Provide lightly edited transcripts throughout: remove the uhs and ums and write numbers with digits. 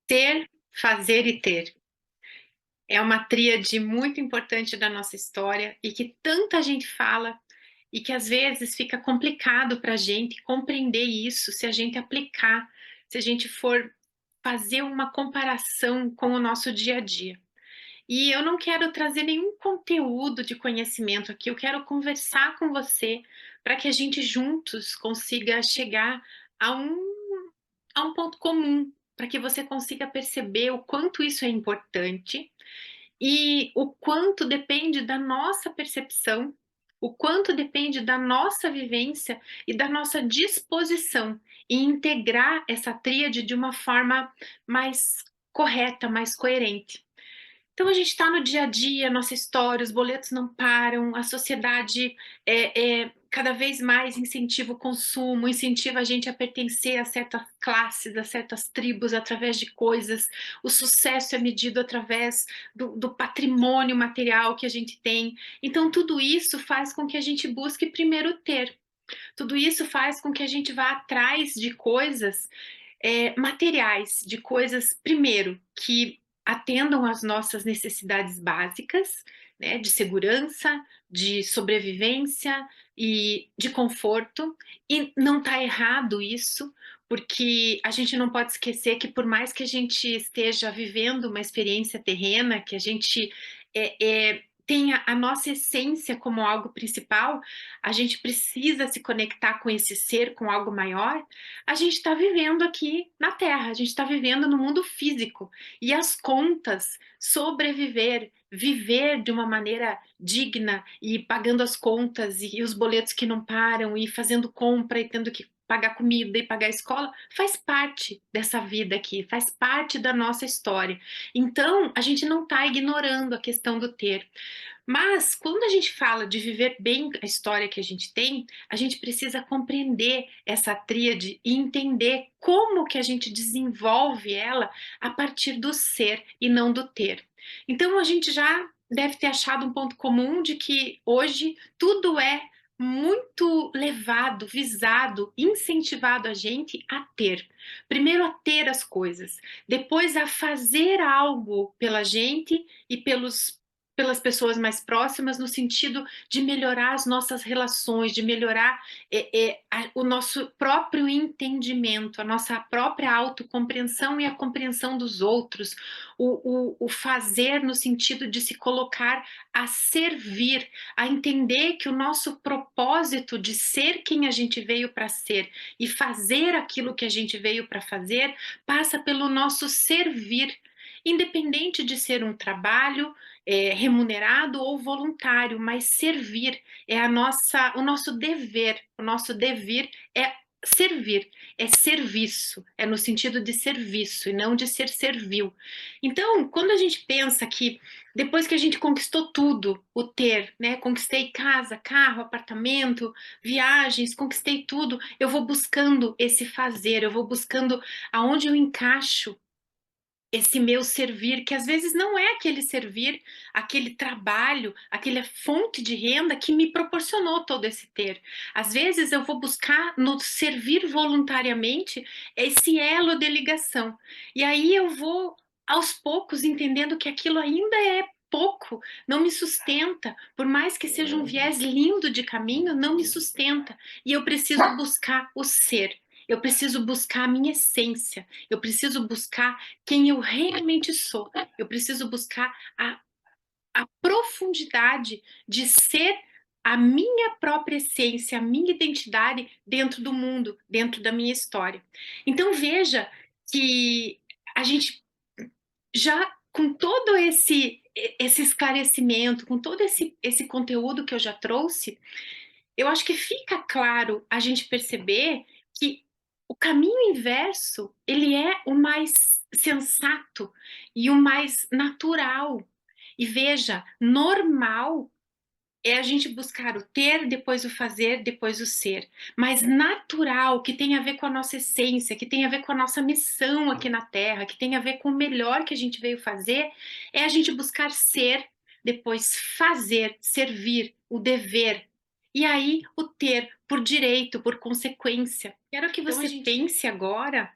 Ser, fazer e ter. É uma tríade muito importante da nossa história e que tanta gente fala e que às vezes fica complicado para a gente compreender isso se a gente aplicar, se a gente for fazer uma comparação com o nosso dia a dia. E eu não quero trazer nenhum conteúdo de conhecimento aqui, eu quero conversar com você para que a gente juntos consiga chegar a um ponto comum, para que você consiga perceber o quanto isso é importante e o quanto depende da nossa percepção, o quanto depende da nossa vivência e da nossa disposição em integrar essa tríade de uma forma mais correta, mais coerente. Então a gente está no dia a dia, nossa história, os boletos não param, a sociedade cada vez mais incentiva o consumo, incentiva a gente a pertencer a certas classes, a certas tribos através de coisas. O sucesso é medido através do patrimônio material que a gente tem. Então tudo isso faz com que a gente busque primeiro ter. Tudo isso faz com que a gente vá atrás de coisas materiais, de coisas, primeiro, que atendam às nossas necessidades básicas, né, de segurança, de sobrevivência e de conforto. E não está errado isso, porque a gente não pode esquecer que por mais que a gente esteja vivendo uma experiência terrena, que a gente tenha a nossa essência como algo principal, a gente precisa se conectar com esse ser, com algo maior. A gente está vivendo aqui na Terra, a gente está vivendo no mundo físico. E as contas, sobreviver, viver de uma maneira digna e pagando as contas e os boletos que não param e fazendo compra e tendo que pagar comida e pagar a escola, faz parte dessa vida aqui, faz parte da nossa história. Então, a gente não está ignorando a questão do ter. Mas quando a gente fala de viver bem a história que a gente precisa compreender essa tríade e entender como que a gente desenvolve ela a partir do ser e não do ter. Então a gente já deve ter achado um ponto comum de que hoje tudo é muito levado, visado, incentivado a gente a ter. Primeiro a ter as coisas, depois a fazer algo pela gente e pelas pessoas mais próximas, no sentido de melhorar as nossas relações, de melhorar o nosso próprio entendimento, a nossa própria autocompreensão e a compreensão dos outros, o fazer no sentido de se colocar a servir, a entender que o nosso propósito de ser quem a gente veio para ser e fazer aquilo que a gente veio para fazer passa pelo nosso servir, independente de ser um trabalho remunerado ou voluntário, mas servir é o nosso dever. O nosso dever é servir, é serviço, é no sentido de serviço e não de ser servil. Então, quando a gente pensa que depois que a gente conquistou tudo, o ter, né? Conquistei casa, carro, apartamento, viagens, conquistei tudo, eu vou buscando esse fazer, eu vou buscando aonde eu encaixo esse meu servir, que às vezes não é aquele servir, aquele trabalho, aquela fonte de renda que me proporcionou todo esse ter. Às vezes eu vou buscar no servir voluntariamente esse elo de ligação. E aí eu vou aos poucos entendendo que aquilo ainda é pouco, não me sustenta, por mais que seja um viés lindo de caminho, não me sustenta. E eu preciso buscar o ser. Eu preciso buscar a minha essência, eu preciso buscar quem eu realmente sou. Eu preciso buscar a profundidade de ser a minha própria essência, a minha identidade dentro do mundo, dentro da minha história. Então veja que a gente já com todo esse esclarecimento, com todo esse conteúdo que eu já trouxe, eu acho que fica claro a gente perceber que o caminho inverso, ele é o mais sensato e o mais natural. E veja, normal é a gente buscar o ter, depois o fazer, depois o ser. Mas natural, que tem a ver com a nossa essência, que tem a ver com a nossa missão aqui na Terra, que tem a ver com o melhor que a gente veio fazer, é a gente buscar ser, depois fazer, servir, o dever. E aí o ter, por direito, por consequência. Quero que você pense agora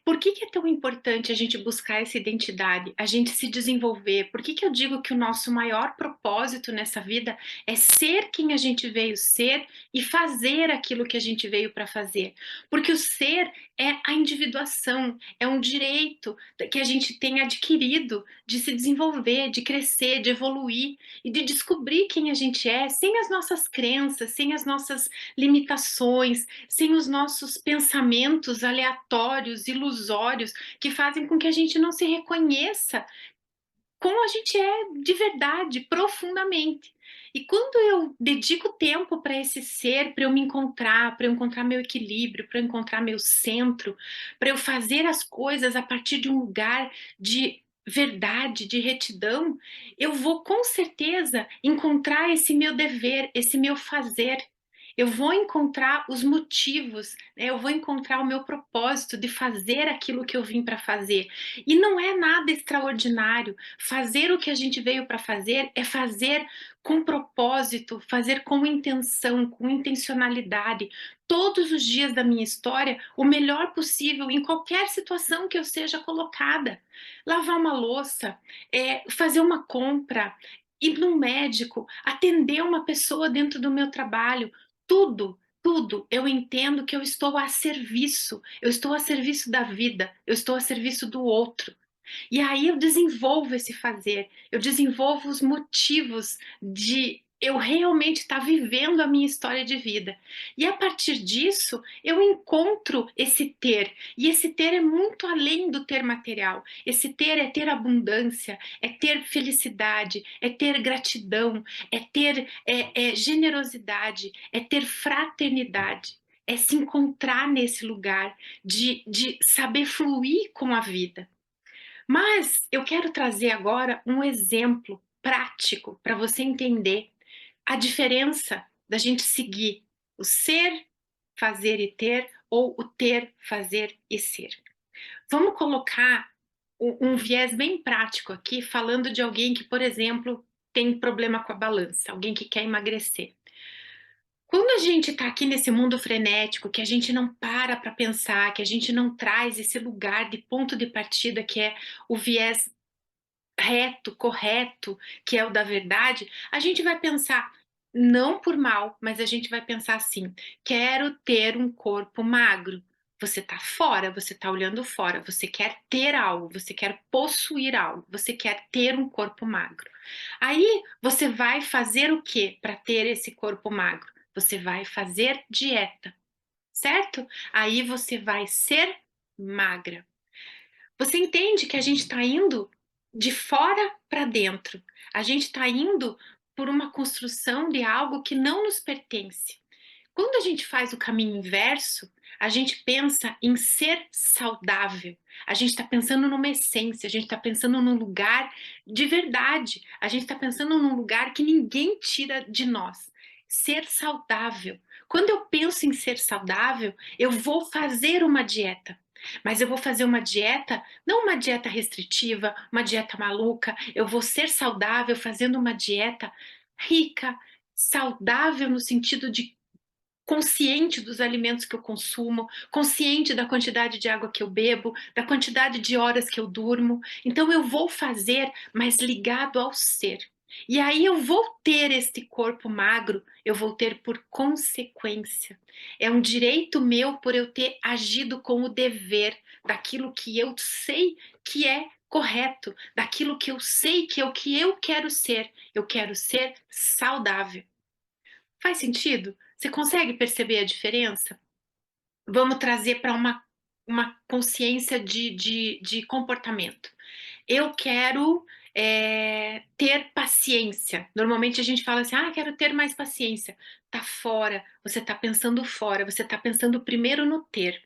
Por que que é tão importante a gente buscar essa identidade, a gente se desenvolver? Por que que eu digo que o nosso maior propósito nessa vida é ser quem a gente veio ser e fazer aquilo que a gente veio para fazer? Porque o ser é a individuação, é um direito que a gente tem adquirido de se desenvolver, de crescer, de evoluir e de descobrir quem a gente é, sem as nossas crenças, sem as nossas limitações, sem os nossos pensamentos aleatórios, ilusórios, que fazem com que a gente não se reconheça como a gente é de verdade, profundamente. E quando eu dedico tempo para esse ser, para eu me encontrar, para eu encontrar meu equilíbrio, para eu encontrar meu centro, para eu fazer as coisas a partir de um lugar de verdade, de retidão, eu vou com certeza encontrar esse meu dever, esse meu fazer. Eu vou encontrar os motivos, né? Eu vou encontrar o meu propósito de fazer aquilo que eu vim para fazer. E não é nada extraordinário. Fazer o que a gente veio para fazer é fazer com propósito, fazer com intenção, com intencionalidade. Todos os dias da minha história, o melhor possível em qualquer situação que eu seja colocada. Lavar uma louça, fazer uma compra, ir num médico, atender uma pessoa dentro do meu trabalho. Tudo, eu entendo que eu estou a serviço da vida, eu estou a serviço do outro. E aí eu desenvolvo esse fazer, eu desenvolvo os motivos de eu realmente estar vivendo a minha história de vida. E a partir disso, eu encontro esse ter. E esse ter é muito além do ter material. Esse ter é ter abundância, é ter felicidade, é ter gratidão, é ter generosidade, é ter fraternidade. É se encontrar nesse lugar de saber fluir com a vida. Mas eu quero trazer agora um exemplo prático para você entender a diferença da gente seguir o ser, fazer e ter ou o ter, fazer e ser. Vamos colocar um viés bem prático aqui, falando de alguém que, por exemplo, tem problema com a balança, alguém que quer emagrecer. Quando a gente está aqui nesse mundo frenético, que a gente não para pensar, que a gente não traz esse lugar de ponto de partida que é o viés reto, correto, que é o da verdade, a gente vai pensar, não por mal, mas a gente vai pensar assim: quero ter um corpo magro. Você está fora, você está olhando fora, você quer ter algo, você quer possuir algo, você quer ter um corpo magro. Aí você vai fazer o que para ter esse corpo magro? Você vai fazer dieta, certo? Aí você vai ser magra. Você entende que a gente está indo de fora para dentro. A gente está indo por uma construção de algo que não nos pertence. Quando a gente faz o caminho inverso, a gente pensa em ser saudável. A gente está pensando numa essência, a gente está pensando num lugar de verdade. A gente está pensando num lugar que ninguém tira de nós. Ser saudável. Quando eu penso em ser saudável, eu vou fazer uma dieta. Mas eu vou fazer uma dieta, não uma dieta restritiva, uma dieta maluca. Eu vou ser saudável fazendo uma dieta rica, saudável no sentido de consciente dos alimentos que eu consumo, consciente da quantidade de água que eu bebo, da quantidade de horas que eu durmo. Então eu vou fazer, mas ligado ao ser. E aí eu vou ter este corpo magro, eu vou ter por consequência. É um direito meu por eu ter agido com o dever daquilo que eu sei que é correto, daquilo que eu sei que é o que eu quero ser. Eu quero ser saudável. Faz sentido? Você consegue perceber a diferença? Vamos trazer para uma consciência de comportamento. Eu quero ter paciência. Normalmente a gente fala assim, quero ter mais paciência. Tá fora, você tá pensando fora, você tá pensando primeiro no ter.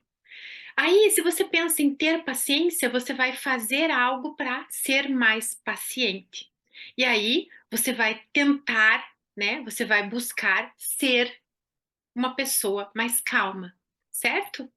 Aí, se você pensa em ter paciência, você vai fazer algo para ser mais paciente. E aí, você vai tentar, né? Você vai buscar ser uma pessoa mais calma, certo?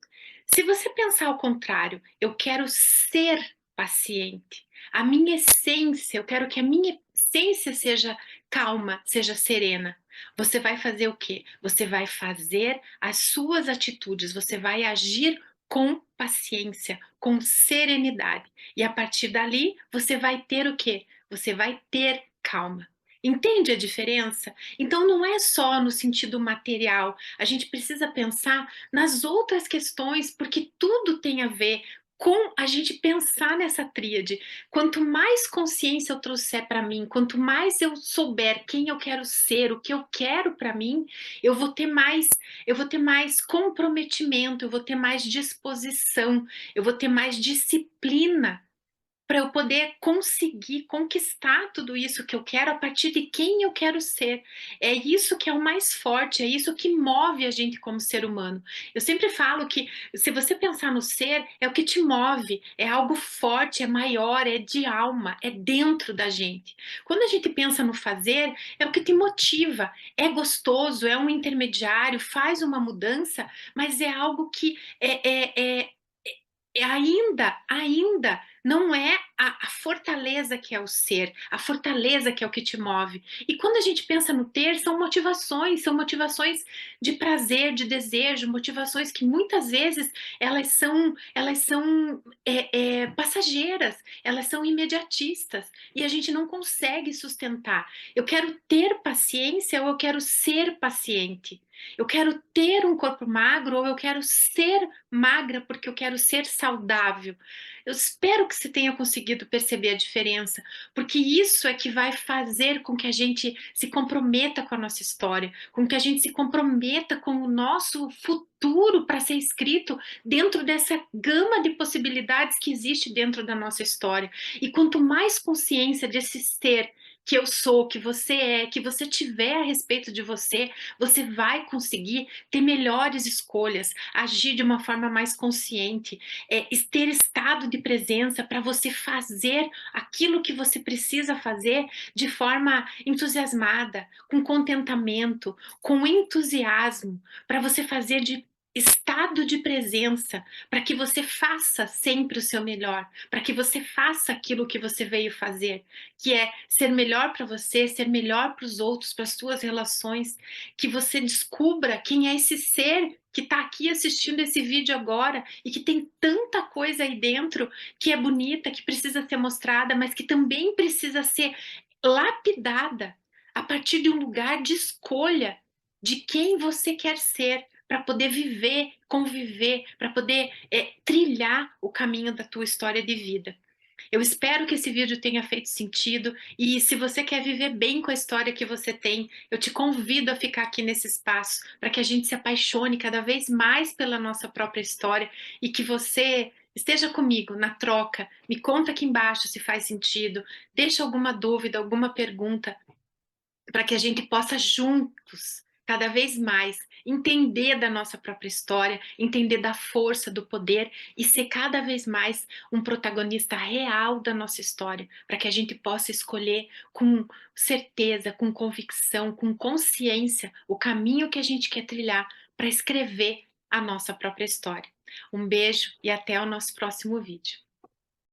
Se você pensar ao contrário, eu quero ser paciente. A minha essência, eu quero que a minha essência seja calma, seja serena. Você vai fazer o quê? Você vai fazer as suas atitudes, você vai agir com paciência, com serenidade. E a partir dali, você vai ter o quê? Você vai ter calma. Entende a diferença? Então não é só no sentido material, a gente precisa pensar nas outras questões, porque tudo tem a ver com a gente pensar nessa tríade. Quanto mais consciência eu trouxer para mim, quanto mais eu souber quem eu quero ser, o que eu quero para mim, eu vou ter mais eu vou ter mais comprometimento, eu vou ter mais disposição, eu vou ter mais disciplina para eu poder conseguir conquistar tudo isso que eu quero a partir de quem eu quero ser. É isso que é o mais forte, é isso que move a gente como ser humano. Eu sempre falo que se você pensar no ser, é o que te move, é algo forte, é maior, é de alma, é dentro da gente. Quando a gente pensa no fazer, é o que te motiva, é gostoso, é um intermediário, faz uma mudança, mas é algo que ainda não é a fortaleza que é o ser, a fortaleza que é o que te move. E quando a gente pensa no ter, são motivações de prazer, de desejo, motivações que muitas vezes elas são passageiras, elas são imediatistas e a gente não consegue sustentar. Eu quero ter paciência ou eu quero ser paciente? Eu quero ter um corpo magro ou eu quero ser magra porque eu quero ser saudável? Eu espero que você tenha conseguido perceber a diferença, porque isso é que vai fazer com que a gente se comprometa com a nossa história, com que a gente se comprometa com o nosso futuro para ser escrito dentro dessa gama de possibilidades que existe dentro da nossa história. E quanto mais consciência desse ser que eu sou, que você tiver a respeito de você, você vai conseguir ter melhores escolhas, agir de uma forma mais consciente, ter estado de presença para você fazer aquilo que você precisa fazer de forma entusiasmada, com contentamento, com entusiasmo, para você fazer de estado de presença, para que você faça sempre o seu melhor, para que você faça aquilo que você veio fazer, que é ser melhor para você, ser melhor para os outros, para as suas relações, que você descubra quem é esse ser que está aqui assistindo esse vídeo agora e que tem tanta coisa aí dentro que é bonita, que precisa ser mostrada, mas que também precisa ser lapidada a partir de um lugar de escolha de quem você quer ser para poder viver, conviver, para poder trilhar o caminho da tua história de vida. Eu espero que esse vídeo tenha feito sentido e se você quer viver bem com a história que você tem, eu te convido a ficar aqui nesse espaço para que a gente se apaixone cada vez mais pela nossa própria história e que você esteja comigo na troca. Me conta aqui embaixo se faz sentido, deixa alguma dúvida, alguma pergunta para que a gente possa juntos, cada vez mais, entender da nossa própria história, entender da força, do poder e ser cada vez mais um protagonista real da nossa história, para que a gente possa escolher com certeza, com convicção, com consciência o caminho que a gente quer trilhar para escrever a nossa própria história. Um beijo e até o nosso próximo vídeo.